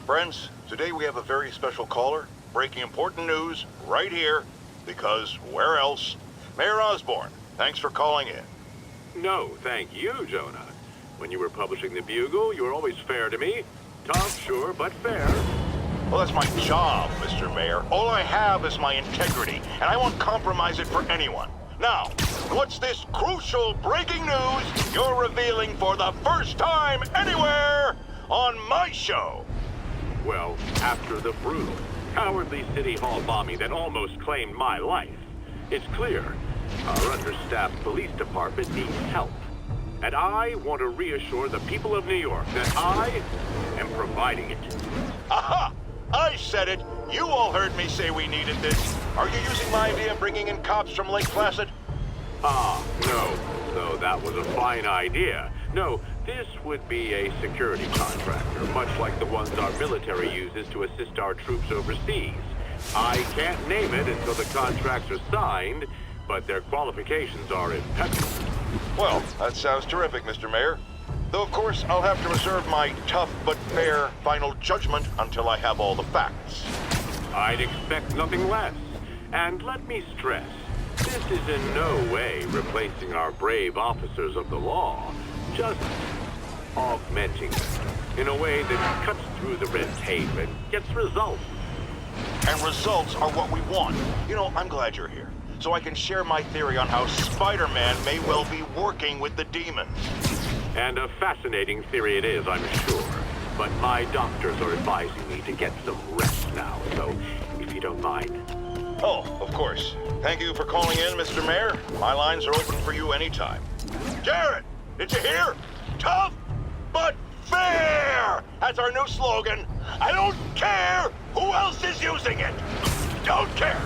Friends, today we have a very special caller, breaking important news right here, because where else? Mayor Osborne, thanks for calling in. No, thank you, Jonah. When you were publishing the Bugle, you were always fair to me. Tough, sure, but fair. Well, that's my job, Mr. Mayor. All I have is my integrity, and I won't compromise it for anyone. Now, what's this crucial breaking news you're revealing for the first time anywhere on my show? Well, after the brutal, cowardly City Hall bombing that almost claimed my life, it's clear our understaffed police department needs help. And I want to reassure the people of New York that I am providing it. Aha! I said it! You all heard me say we needed this. Are you using my idea of bringing in cops from Lake Placid? No. Though that was a fine idea. No, this would be a security contractor, much like the ones our military uses to assist our troops overseas. I can't name it until the contracts are signed, but their qualifications are impeccable. Well, that sounds terrific, Mr. Mayor. Though, of course, I'll have to reserve my tough but fair final judgment until I have all the facts. I'd expect nothing less. And let me stress, this is in no way replacing our brave officers of the law, just augmenting them in a way that cuts through the red tape and gets results. And results are what we want. You know, I'm glad you're here, so I can share my theory on how Spider-Man may well be working with the demons. And a fascinating theory it is, I'm sure. But my doctors are advising me to get some rest now, so if you don't mind. Oh, of course. Thank you for calling in, Mr. Mayor. My lines are open for you anytime. Jared, did you hear? Tough, but fair! That's our new slogan. I don't care who else is using it. Don't care.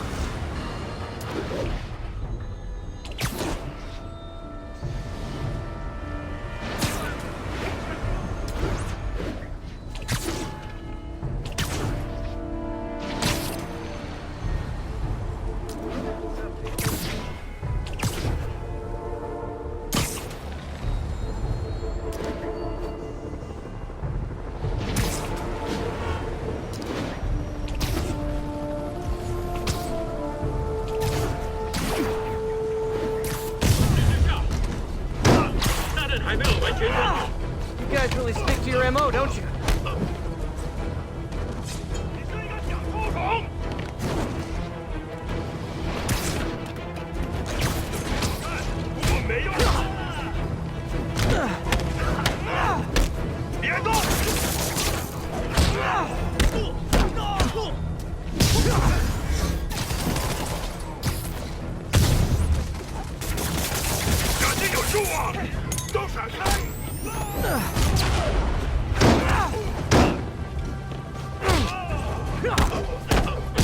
You guys really stick to your MO, don't you?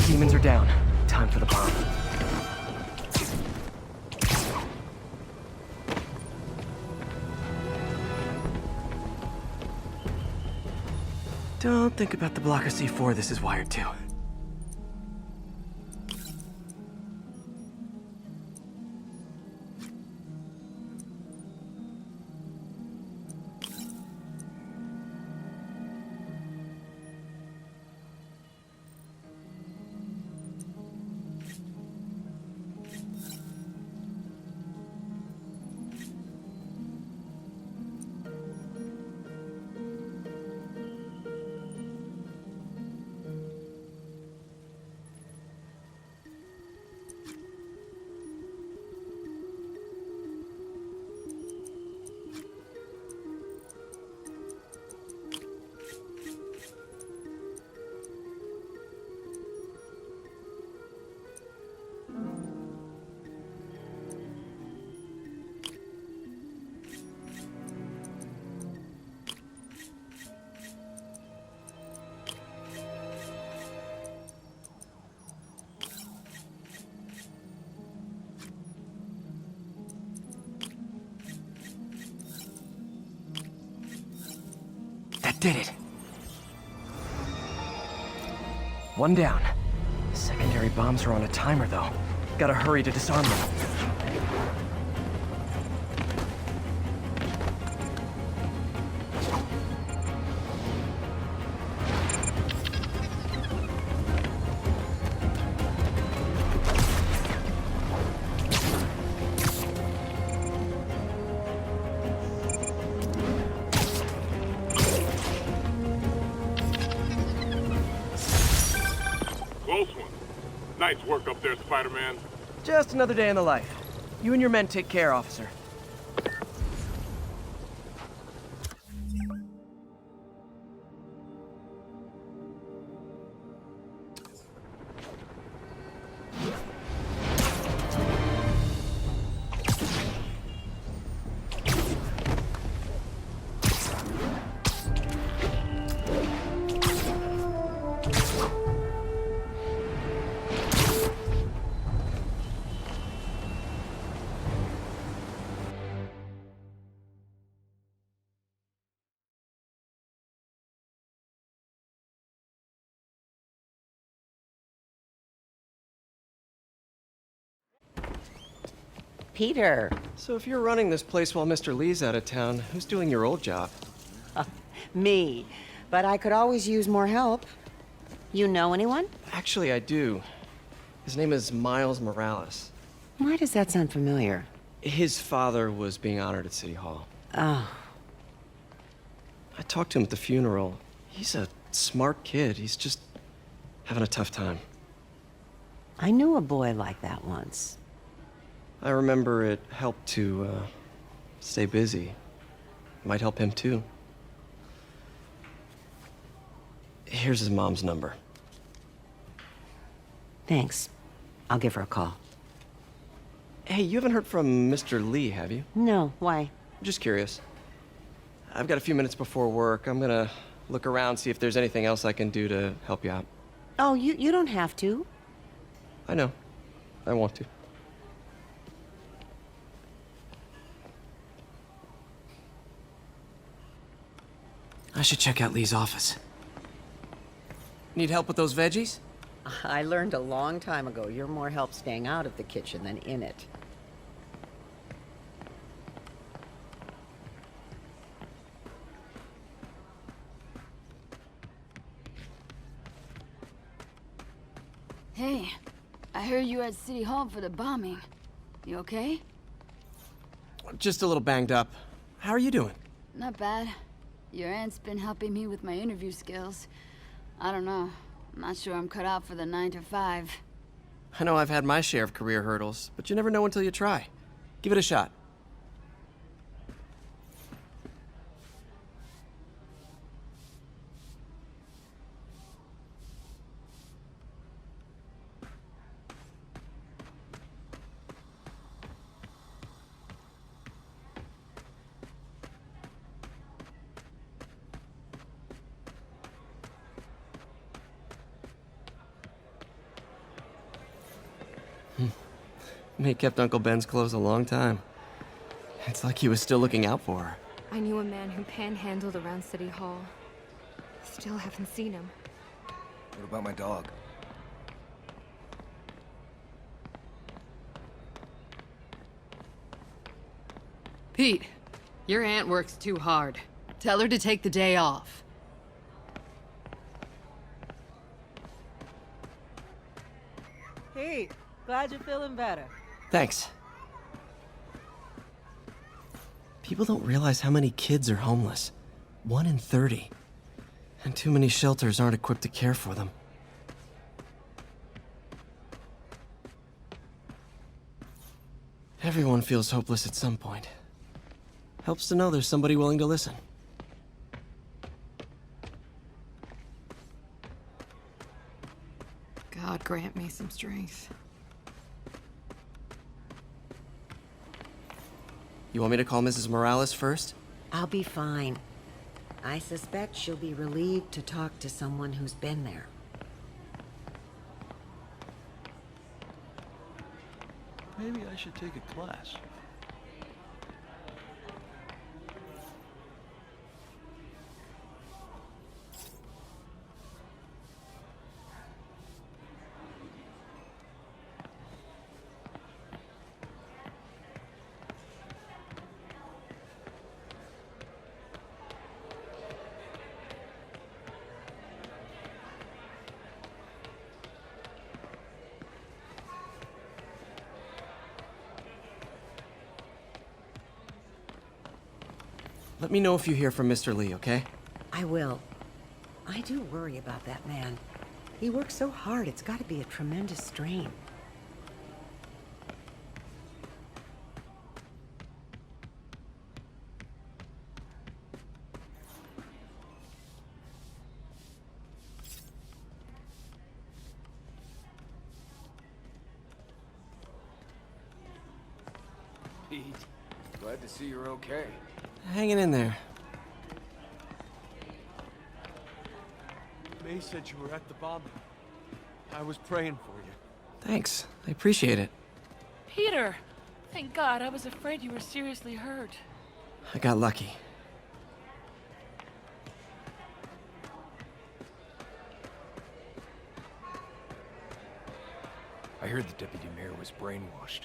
Demons are down. Time for the bomb. Don't think about the block of C4 this is wired to. That did it. One down. Secondary bombs are on a timer, though. Gotta hurry to disarm them. Nice work up there, Spider-Man. Just another day in the life. You and your men take care, officer. Peter. So if you're running this place while Mr. Lee's out of town, who's doing your old job? Me. But I could always use more help. You know anyone? Actually, I do. His name is Miles Morales. Why does that sound familiar? His father was being honored at City Hall. Oh. I talked to him at the funeral. He's a smart kid. He's just having a tough time. I knew a boy like that once. I remember it helped to stay busy. Might help him too. Here's his mom's number. Thanks. I'll give her a call. Hey, you haven't heard from Mr. Lee, have you? No, why? Just curious. I've got a few minutes before work. I'm gonna look around, see if there's anything else I can do to help you out. Oh, you don't have to. I know. I want to. I should check out Lee's office. Need help with those veggies? I learned a long time ago you're more help staying out of the kitchen than in it. Hey, I heard you were at City Hall for the bombing. You okay? Just a little banged up. How are you doing? Not bad. Your aunt's been helping me with my interview skills. I don't know. I'm not sure I'm cut out for the 9 to 5. I know I've had my share of career hurdles, but you never know until you try. Give it a shot. May kept Uncle Ben's clothes a long time. It's like he was still looking out for her. I knew a man who panhandled around City Hall. Still haven't seen him. What about my dog? Pete, your aunt works too hard. Tell her to take the day off. Pete, glad you're feeling better. Thanks. People don't realize how many kids are homeless. 1 in 30. And too many shelters aren't equipped to care for them. Everyone feels hopeless at some point. Helps to know there's somebody willing to listen. God grant me some strength. You want me to call Mrs. Morales first? I'll be fine. I suspect she'll be relieved to talk to someone who's been there. Maybe I should take a class. Let me know if you hear from Mr. Lee, okay? I will. I do worry about that man. He works so hard, it's got to be a tremendous strain. Pete, glad to see you're okay. Hanging in there. May said you were at the bombing. I was praying for you. Thanks. I appreciate it. Peter! Thank God, I was afraid you were seriously hurt. I got lucky. I heard the deputy mayor was brainwashed.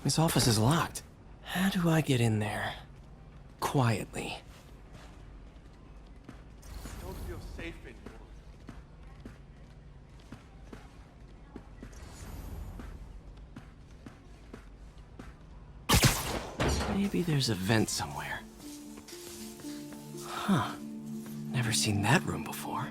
His office is locked. How do I get in there? Quietly. Don't feel safe anymore. Maybe there's a vent somewhere. Huh. Never seen that room before.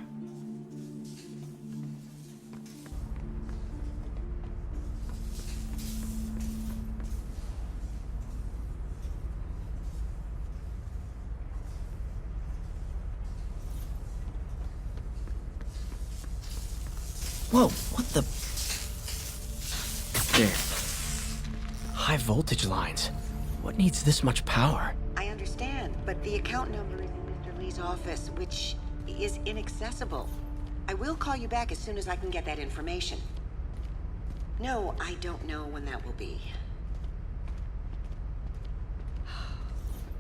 Whoa, what the? There. High voltage lines. What needs this much power? I understand, but the account number is in Mr. Lee's office, which is inaccessible. I will call you back as soon as I can get that information. No, I don't know when that will be.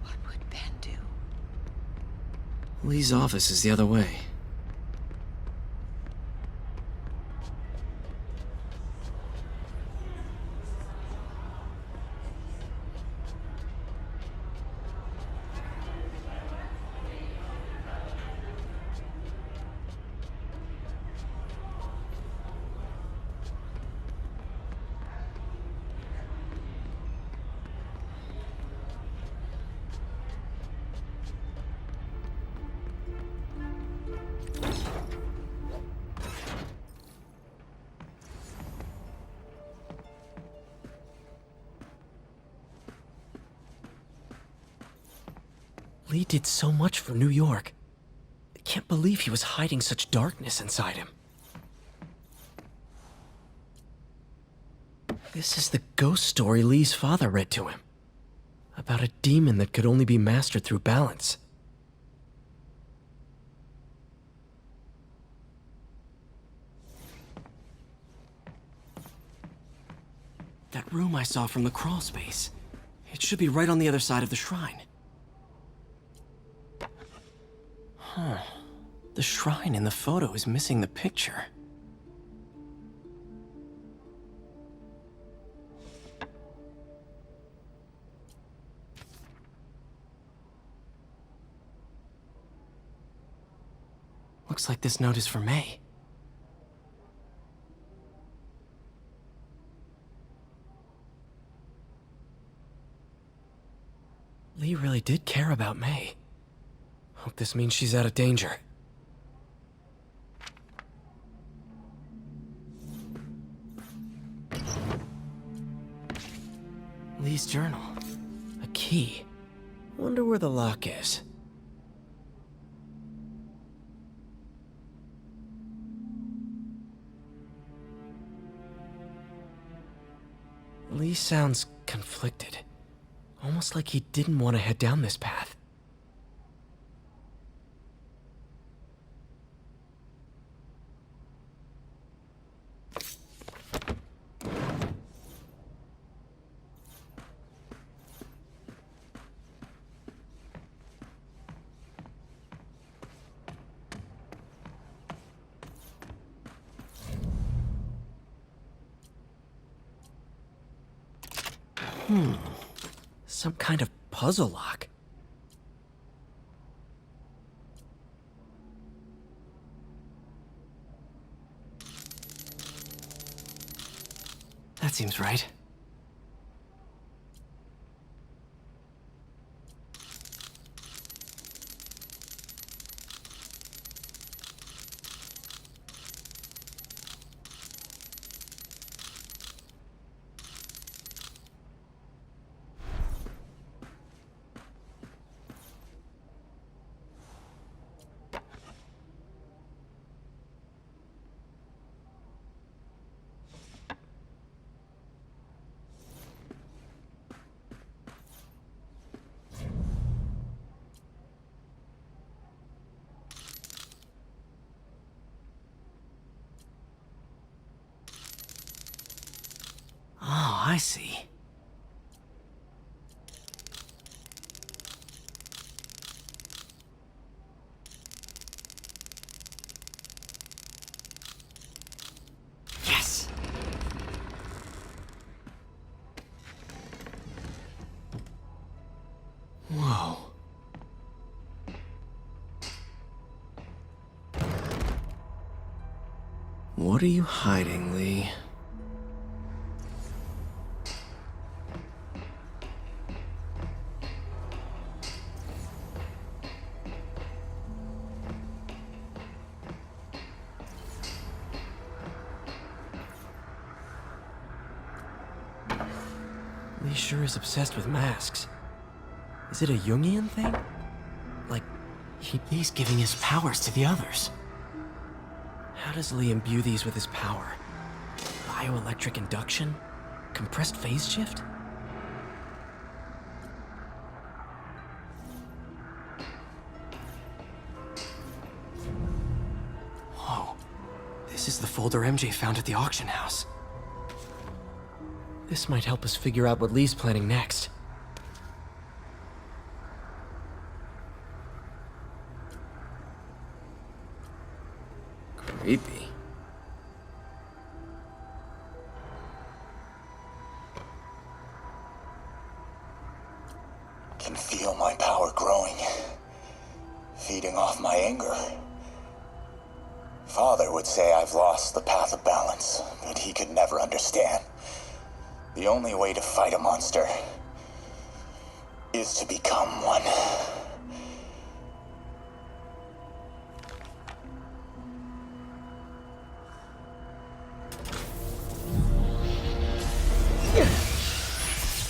What would Ben do? Lee's office is the other way. Lee did so much for New York. I can't believe he was hiding such darkness inside him. This is the ghost story Lee's father read to him. About a demon that could only be mastered through balance. That room I saw from the crawl space. It should be right on the other side of the shrine. Huh. The shrine in the photo is missing the picture. Looks like this note is for May. Lee really did care about May. Hope this means she's out of danger. Lee's journal. A key. Wonder where the lock is. Lee sounds conflicted. Almost like he didn't want to head down this path. Some kind of puzzle lock. That seems right. Oh, I see. Yes! Whoa. What are you hiding, Lee? Lee sure is obsessed with masks. Is it a Jungian thing? Like, he's giving his powers to the others. How does Lee imbue these with his power? Bioelectric induction? Compressed phase shift? Whoa. This is the folder MJ found at the auction house. This might help us figure out what Lee's planning next. Creepy. Can feel my power growing, feeding off my anger. Father would say I've lost the path of balance, but he could never understand. The only way to fight a monster is to become one.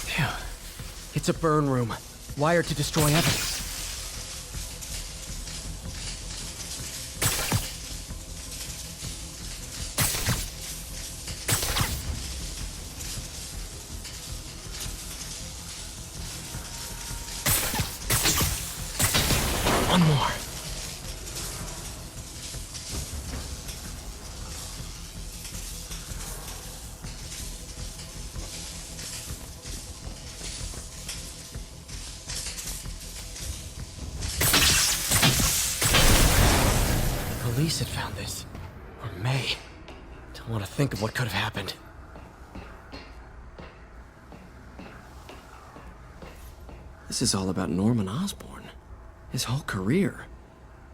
Phew. It's a burn room, wired to destroy evidence. One more. The police had found this. Or May. Don't want to think of what could have happened. This is all about Norman Osborn. His whole career.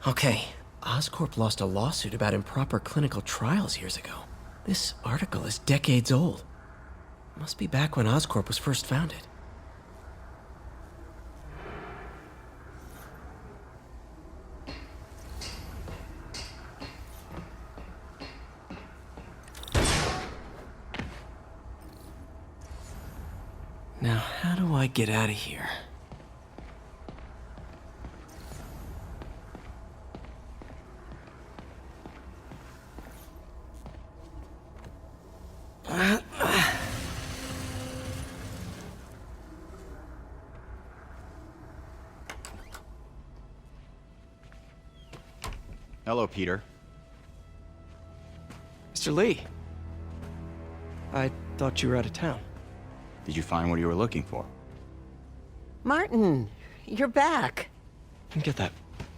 Okay, Oscorp lost a lawsuit about improper clinical trials years ago. This article is decades old. Must be back when Oscorp was first founded. Now, how do I get out of here? Hello, Peter. Mr. Lee. I thought you were out of town. Did you find what you were looking for? Martin, you're back. Get that.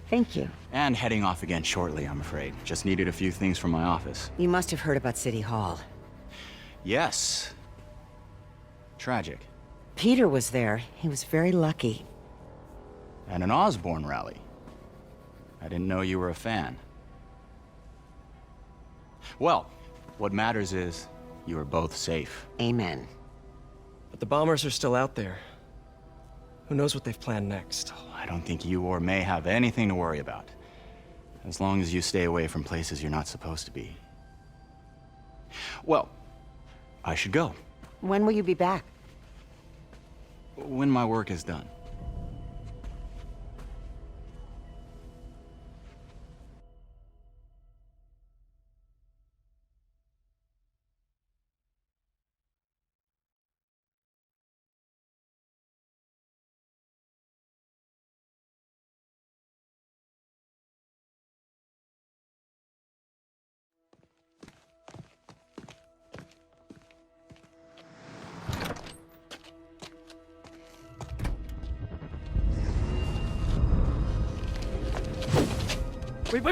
Thank you. And heading off again shortly, I'm afraid. Just needed a few things from my office. You must have heard about City Hall. Yes. Tragic. Peter was there. He was very lucky. At an Osborne rally. I didn't know you were a fan. Well, what matters is you are both safe. Amen. But the bombers are still out there. Who knows what they've planned next? I don't think you or May have anything to worry about. As long as you stay away from places you're not supposed to be. Well, I should go. When will you be back? When my work is done.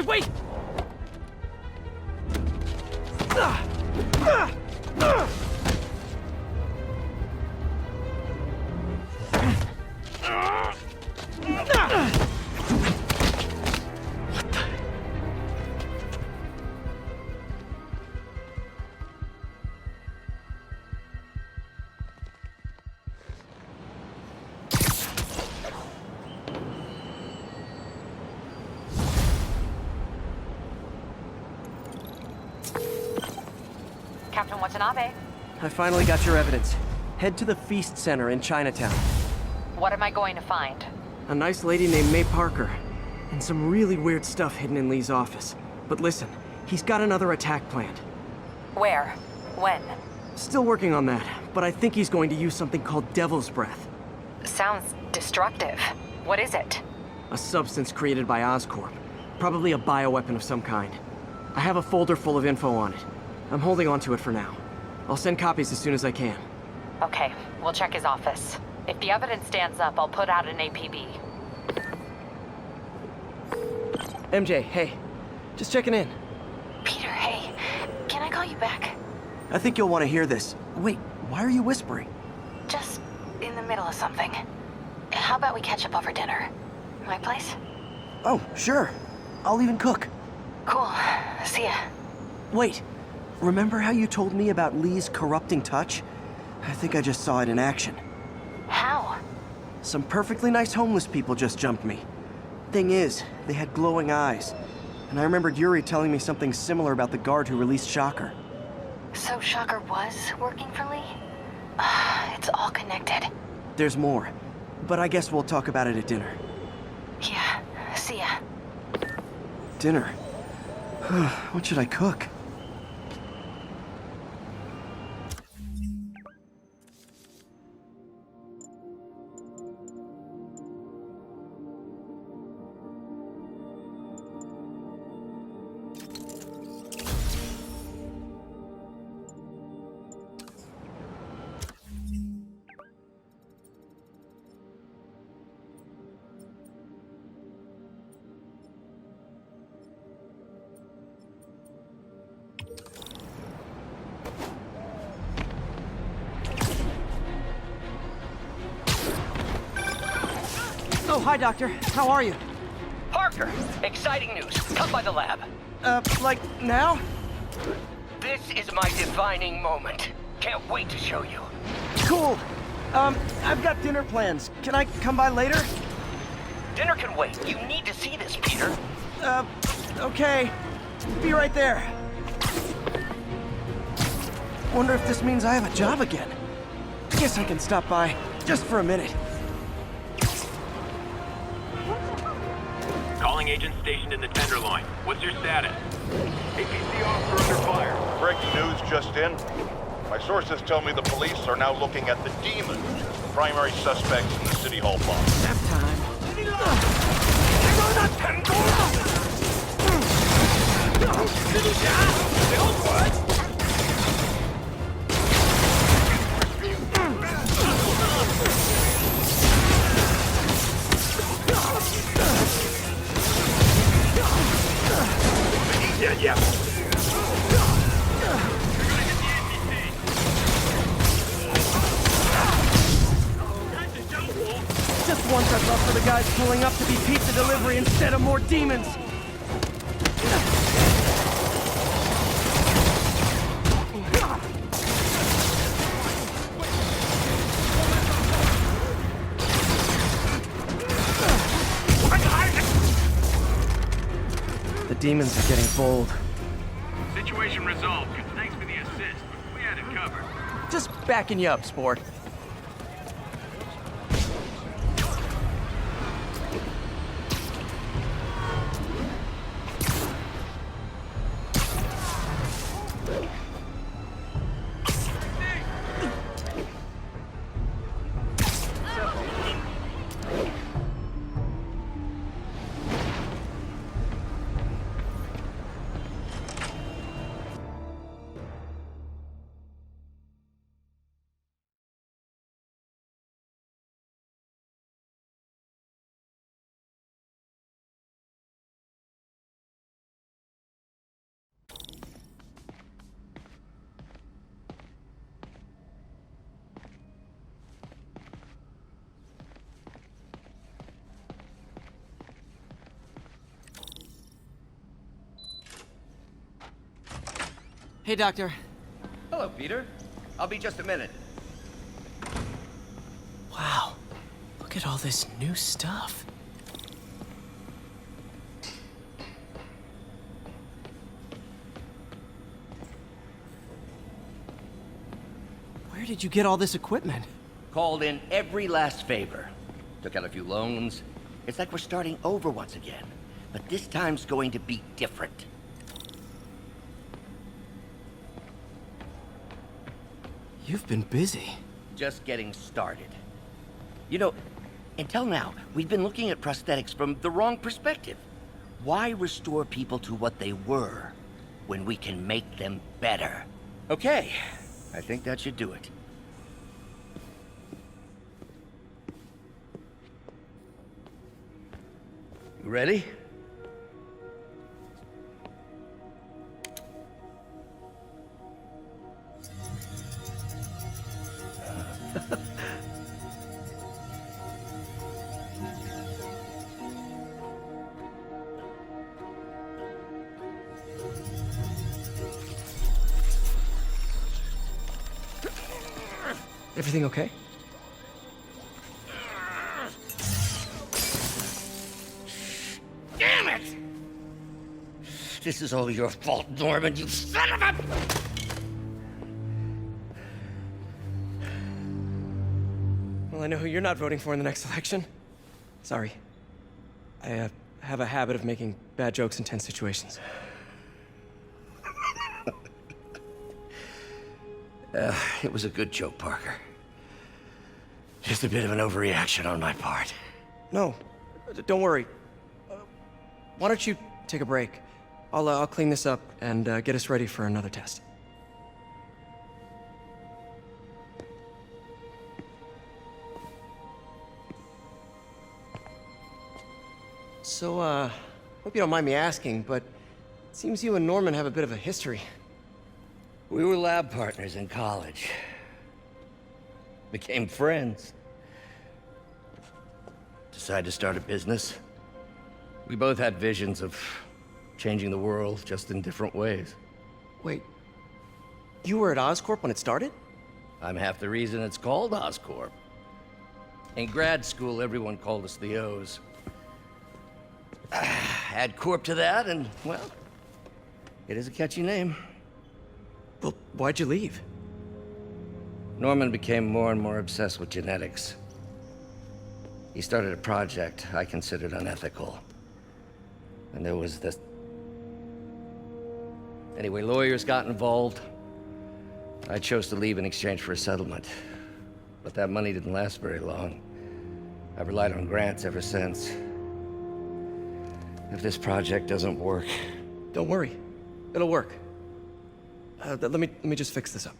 Wait! Captain Watanabe. I finally got your evidence. Head to the Feast Center in Chinatown. What am I going to find? A nice lady named May Parker. And some really weird stuff hidden in Lee's office. But listen, he's got another attack planned. Where? When? Still working on that, but I think he's going to use something called Devil's Breath. Sounds destructive. What is it? A substance created by Oscorp. Probably a bioweapon of some kind. I have a folder full of info on it. I'm holding on to it for now. I'll send copies as soon as I can. Okay, we'll check his office. If the evidence stands up, I'll put out an APB. MJ, hey. Just checking in. Peter, hey. Can I call you back? I think you'll want to hear this. Wait, why are you whispering? Just in the middle of something. How about we catch up over dinner? My place? Oh, sure. I'll even cook. Cool. See ya. Wait. Remember how you told me about Lee's corrupting touch? I think I just saw it in action. How? Some perfectly nice homeless people just jumped me. Thing is, they had glowing eyes. And I remembered Yuri telling me something similar about the guard who released Shocker. So Shocker was working for Lee? It's all connected. There's more. But I guess we'll talk about it at dinner. Yeah. See ya. Dinner? What should I cook? Oh, hi, Doctor. How are you? Parker, exciting news. Come by the lab. Like now? This is my defining moment. Can't wait to show you. Cool. I've got dinner plans. Can I come by later? Dinner can wait. You need to see this, Peter. Okay. Be right there. Wonder if this means I have a job again. Guess I can stop by just for a minute. Calling agent stationed in the Tenderloin. What's your status? APC officer under fire. Breaking news just in. My sources tell me the police are now looking at the demons as the primary suspects in the City Hall bomb. Nap time. Yeah. pulling up to be pizza delivery instead of more demons! The demons are getting bold. Situation resolved. Thanks for the assist. We had it covered. Just backing you up, sport. Hey, Doctor. Hello, Peter. I'll be just a minute. Wow. Look at all this new stuff. Where did you get all this equipment? Called in every last favor. Took out a few loans. It's like we're starting over once again. But this time's going to be different. You've been busy. Just getting started. You know, until now, we've been looking at prosthetics from the wrong perspective. Why restore people to what they were when we can make them better? Okay, I think that should do it. You ready? Everything okay? Damn it! This is all your fault, Norman, you son of a... Well, I know who you're not voting for in the next election. Sorry. I have a habit of making bad jokes in tense situations. It was a good joke, Parker. Just a bit of an overreaction on my part. No, don't worry. Why don't you take a break? I'll clean this up and get us ready for another test. So, hope you don't mind me asking, but it seems you and Norman have a bit of a history. We were lab partners in college. Became friends. Decided to start a business. We both had visions of changing the world, just in different ways. Wait, you were at Oscorp when it started? I'm half the reason it's called Oscorp. In grad school, everyone called us the O's. Add Corp to that, and, well, it is a catchy name. Well, why'd you leave? Norman became more and more obsessed with genetics. He started a project I considered unethical. And there was this... Anyway, lawyers got involved. I chose to leave in exchange for a settlement. But that money didn't last very long. I've relied on grants ever since. If this project doesn't work... Don't worry. It'll work. Let me just fix this up.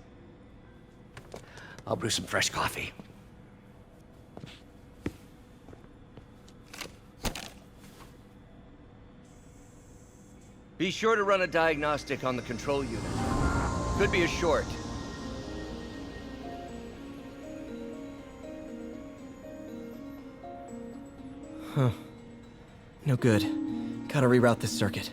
I'll brew some fresh coffee. Be sure to run a diagnostic on the control unit. Could be a short. Huh. No good. Gotta reroute this circuit.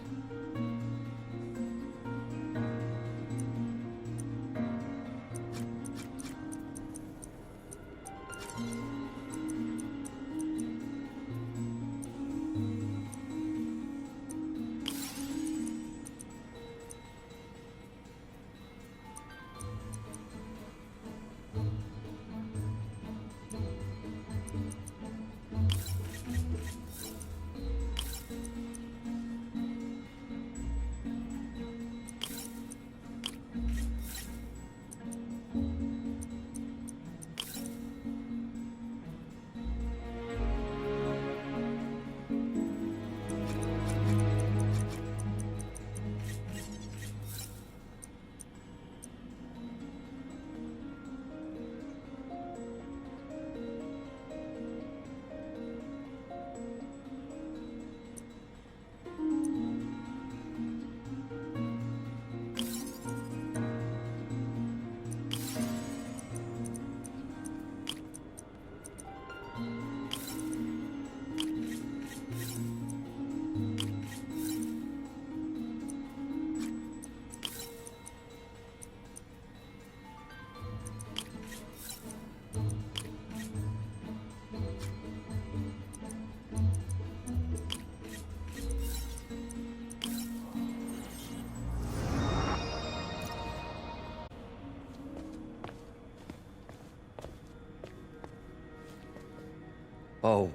Oh,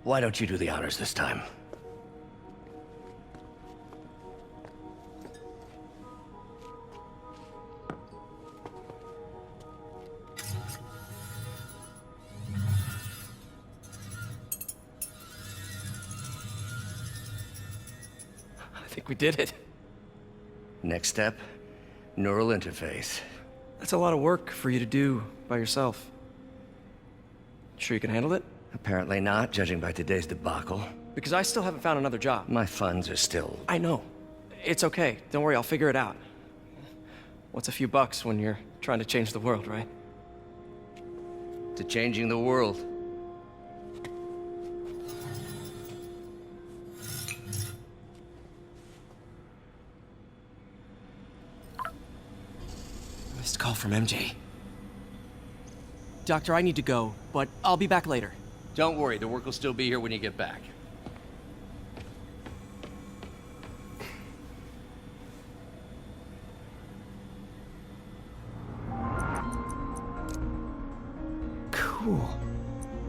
why don't you do the honors this time? I think we did it. Next step, neural interface. That's a lot of work for you to do by yourself. Sure you can handle it? Apparently not, judging by today's debacle. Because I still haven't found another job. My funds are still... I know. It's okay. Don't worry, I'll figure it out. What's a few bucks when you're trying to change the world, right? To changing the world. Missed call from MJ. Doctor, I need to go, but I'll be back later. Don't worry, the work will still be here when you get back. Cool.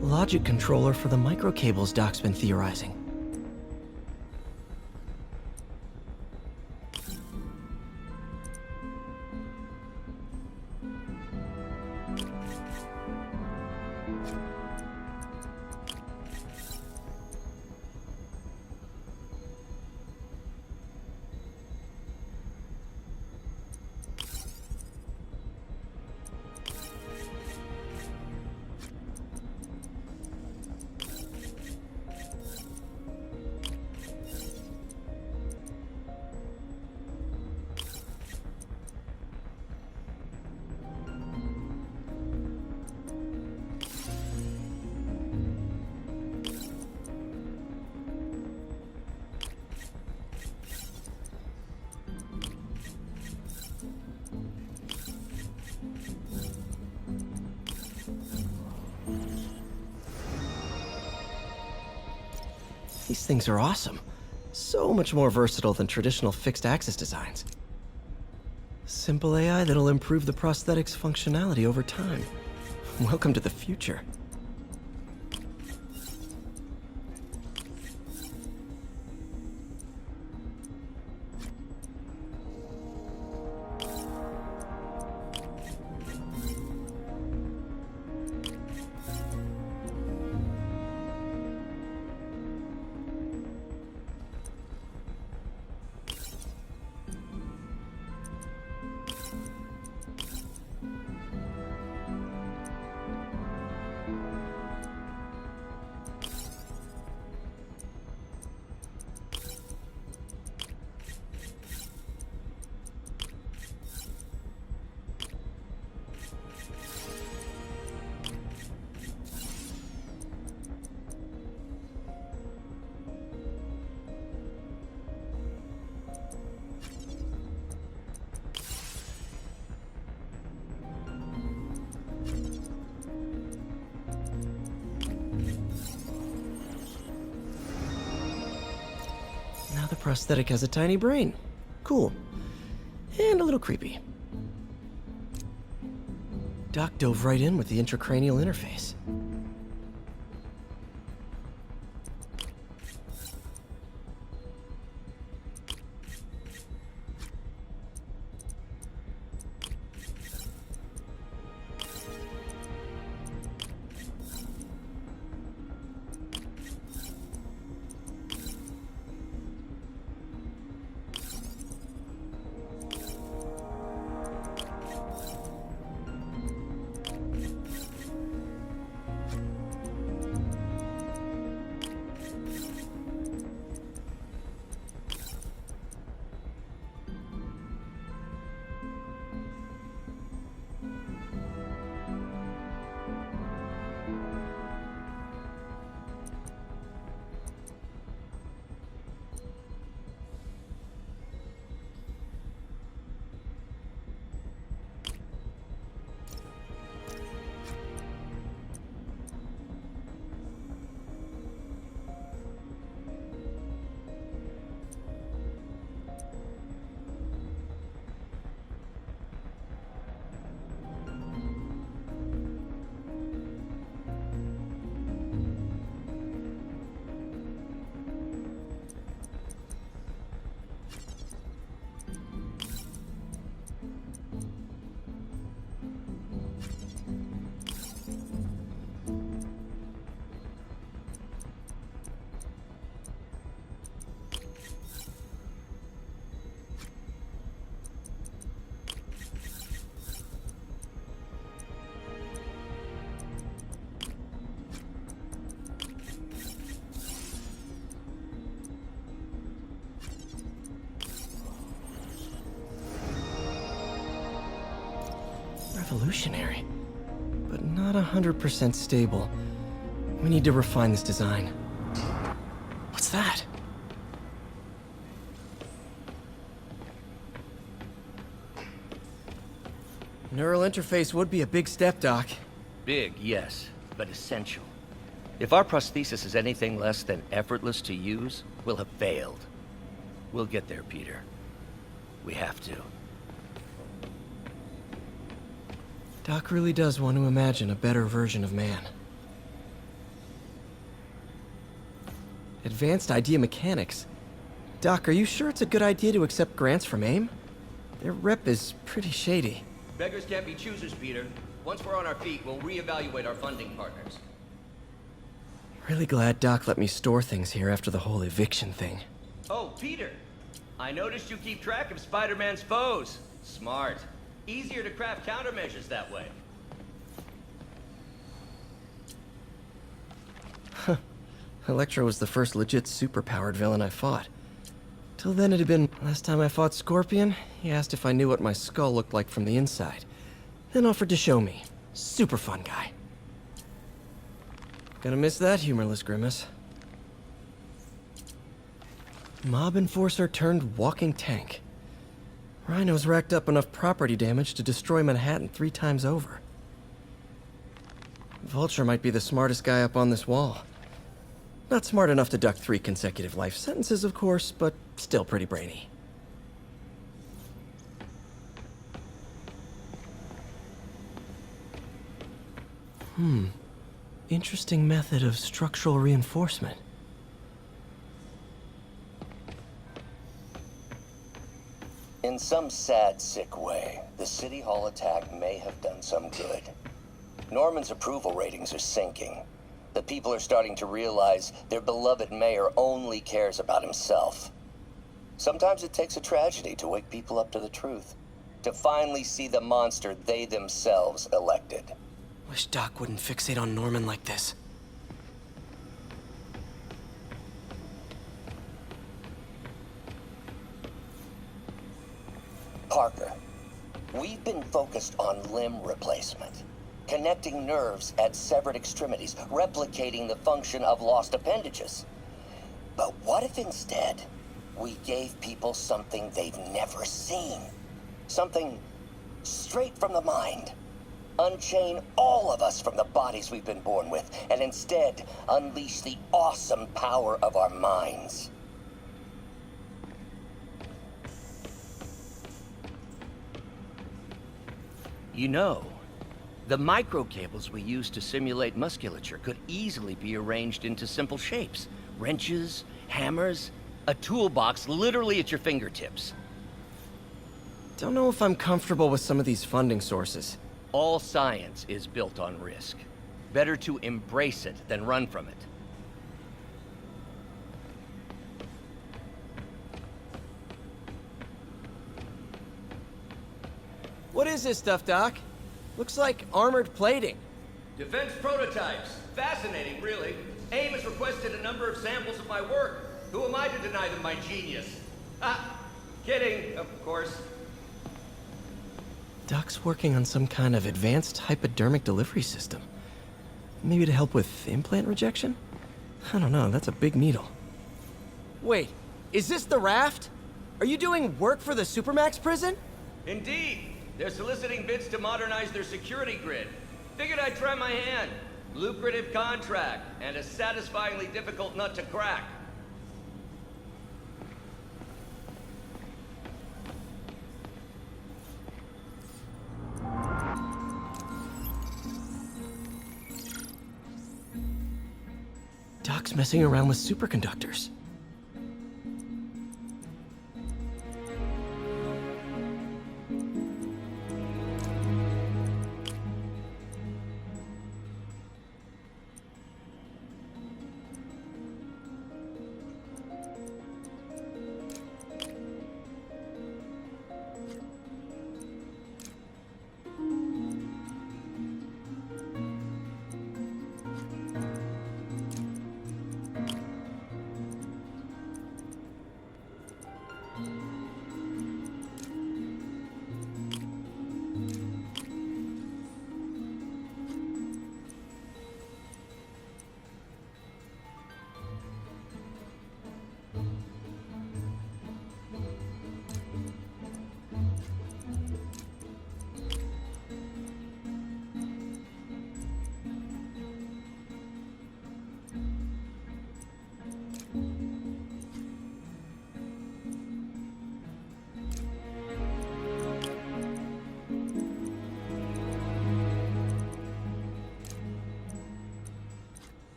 Logic controller for the microcables Doc's been theorizing. These things are awesome. So much more versatile than traditional fixed-axis designs. Simple AI that'll improve the prosthetics' functionality over time. Welcome to the future. Now the prosthetic has a tiny brain. Cool. And a little creepy. Doc dove right in with the intracranial interface. Revolutionary, but not 100% stable. We need to refine this design. What's that? Neural interface would be a big step, Doc. Big, yes, but essential. If our prosthesis is anything less than effortless to use, we'll have failed. We'll get there, Peter. We have to. Doc really does want to imagine a better version of man. Advanced idea mechanics. Doc, are you sure it's a good idea to accept grants from AIM? Their rep is pretty shady. Beggars can't be choosers, Peter. Once we're on our feet, we'll reevaluate our funding partners. Really glad Doc let me store things here after the whole eviction thing. Oh, Peter! I noticed you keep track of Spider-Man's foes. Smart. Easier to craft countermeasures that way. Huh. Electro was the first legit superpowered villain I fought. Till then it had been... Last time I fought Scorpion, he asked if I knew what my skull looked like from the inside. Then offered to show me. Super fun guy. Gonna miss that humorless grimace. Mob enforcer turned walking tank. Rhino's racked up enough property damage to destroy Manhattan 3 times over. Vulture might be the smartest guy up on this wall. Not smart enough to duck 3 consecutive life sentences, of course, but still pretty brainy. Interesting method of structural reinforcement. In some sad, sick way, the City Hall attack may have done some good. Norman's approval ratings are sinking. The people are starting to realize their beloved mayor only cares about himself. Sometimes it takes a tragedy to wake people up to the truth, to finally see the monster they themselves elected. Wish Doc wouldn't fixate on Norman like this. Parker, we've been focused on limb replacement, connecting nerves at severed extremities, replicating the function of lost appendages. But what if instead we gave people something they've never seen? Something straight from the mind. Unchain all of us from the bodies we've been born with, and instead unleash the awesome power of our minds. You know, the microcables we use to simulate musculature could easily be arranged into simple shapes. Wrenches, hammers, a toolbox literally at your fingertips. Don't know if I'm comfortable with some of these funding sources. All science is built on risk. Better to embrace it than run from it. What is this stuff, Doc? Looks like armored plating. Defense prototypes. Fascinating, really. AIM has requested a number of samples of my work. Who am I to deny them my genius? Ah, kidding, of course. Doc's working on some kind of advanced hypodermic delivery system. Maybe to help with implant rejection? I don't know, that's a big needle. Wait, is this the raft? Are you doing work for the Supermax prison? Indeed. They're soliciting bids to modernize their security grid. Figured I'd try my hand. Lucrative contract, and a satisfyingly difficult nut to crack. Doc's messing around with superconductors.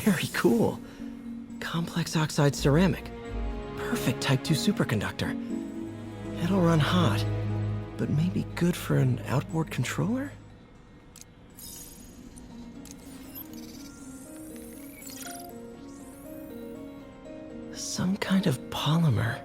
Very cool. Complex oxide ceramic. Perfect Type 2 superconductor. It'll run hot, but maybe good for an outboard controller? Some kind of polymer.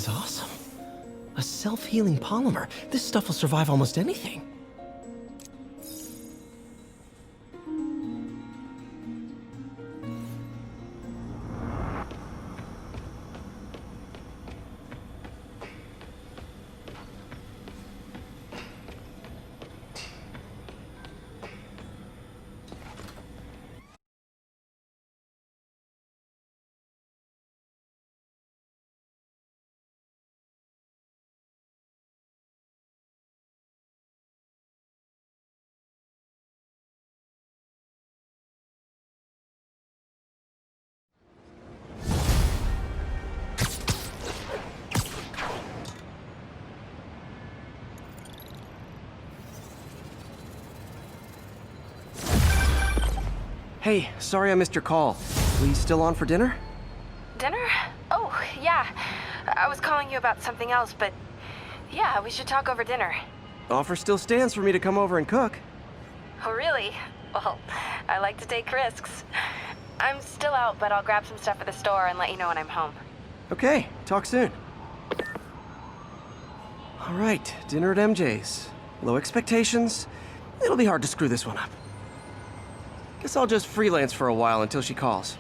is awesome. A self-healing polymer. This stuff will survive almost anything. Hey, sorry I missed your call. Lee still on for dinner? Dinner? Oh, yeah. I was calling you about something else, but yeah, we should talk over dinner. Offer still stands for me to come over and cook. Oh, really? Well, I like to take risks. I'm still out, but I'll grab some stuff at the store and let you know when I'm home. Okay, talk soon. All right, dinner at MJ's. Low expectations. It'll be hard to screw this one up. Guess I'll just freelance for a while until she calls.